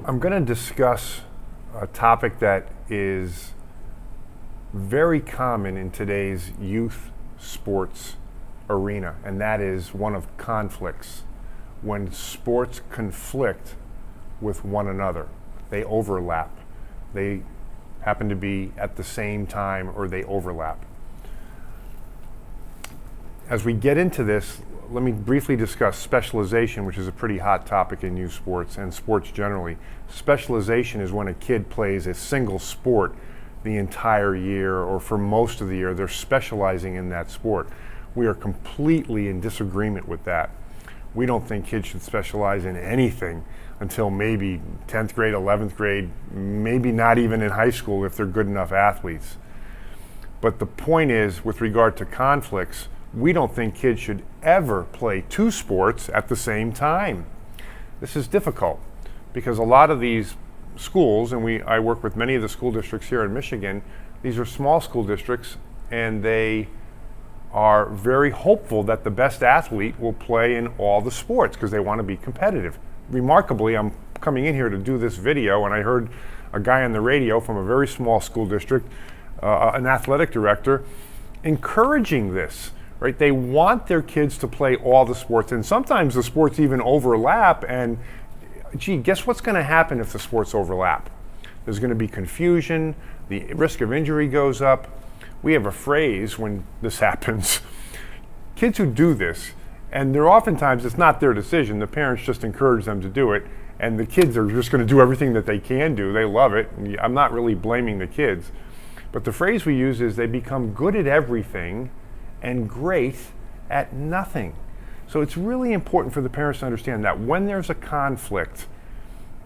I'm going to discuss a topic that is very common in today's youth sports arena, and that is one of conflicts. When sports conflict with one another, they overlap. They happen to be at the same time, or they overlap. As we get into this, let me briefly discuss specialization, which is a pretty hot topic in youth sports and sports generally. Specialization is when a kid plays a single sport the entire year, or for most of the year. They're specializing in that sport. We are completely in disagreement with that. We don't think kids should specialize in anything until maybe 10th grade, 11th grade, maybe not even in high school if they're good enough athletes. But the point is, with regard to conflicts, we don't think kids should ever play two sports at the same time. This is difficult because a lot of these schools, and I work with many of the school districts here in Michigan, these are small school districts, and they are very hopeful that the best athlete will play in all the sports because they want to be competitive. Remarkably, I'm coming in here to do this video, and I heard a guy on the radio from a very small school district, an athletic director, encouraging this. Right? They want their kids to play all the sports, and sometimes the sports even overlap, and gee, guess what's going to happen if the sports overlap? There's going to be confusion, the risk of injury goes up. We have a phrase when this happens. Kids who do this, and they're oftentimes, it's not their decision, the parents just encourage them to do it, and the kids are just going to do everything that they can do. They love it. I'm not really blaming the kids. But the phrase we use is they become good at everything and great at nothing. So it's really important for the parents to understand that when there's a conflict,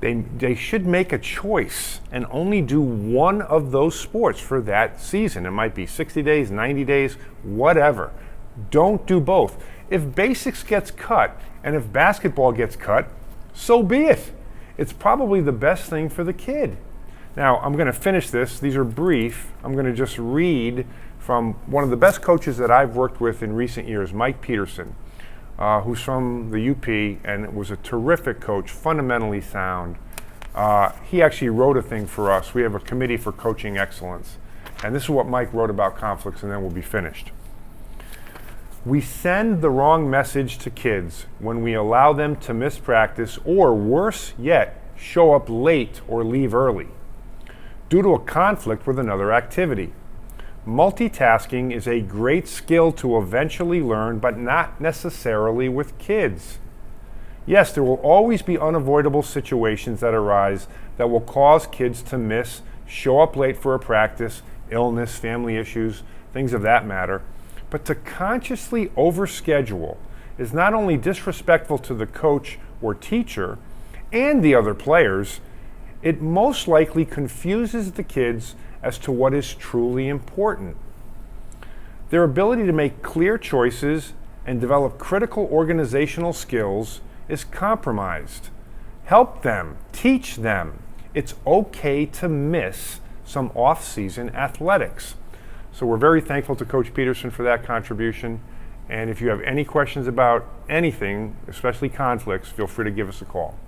they should make a choice and only do one of those sports for that season. It might be 60 days, 90 days, whatever. Don't do both. If basics gets cut and if basketball gets cut, so be it. It's probably the best thing for the kid. Now, I'm going to finish this. These are brief. I'm going to just read from one of the best coaches that I've worked with in recent years, Mike Peterson, who's from the UP and was a terrific coach, fundamentally sound. He actually wrote a thing for us. We have a committee for coaching excellence. And this is what Mike wrote about conflicts, and then we'll be finished. We send the wrong message to kids when we allow them to miss practice, or worse yet, show up late or leave early due to a conflict with another activity. Multitasking is a great skill to eventually learn, but not necessarily with kids. Yes, there will always be unavoidable situations that arise that will cause kids to miss, show up late for a practice, illness, family issues, things of that matter. But to consciously overschedule is not only disrespectful to the coach or teacher and the other players, it most likely confuses the kids as to what is truly important. Their ability to make clear choices and develop critical organizational skills is compromised. Help them, teach them. It's okay to miss some off-season athletics. So we're very thankful to Coach Peterson for that contribution. And if you have any questions about anything, especially conflicts, feel free to give us a call.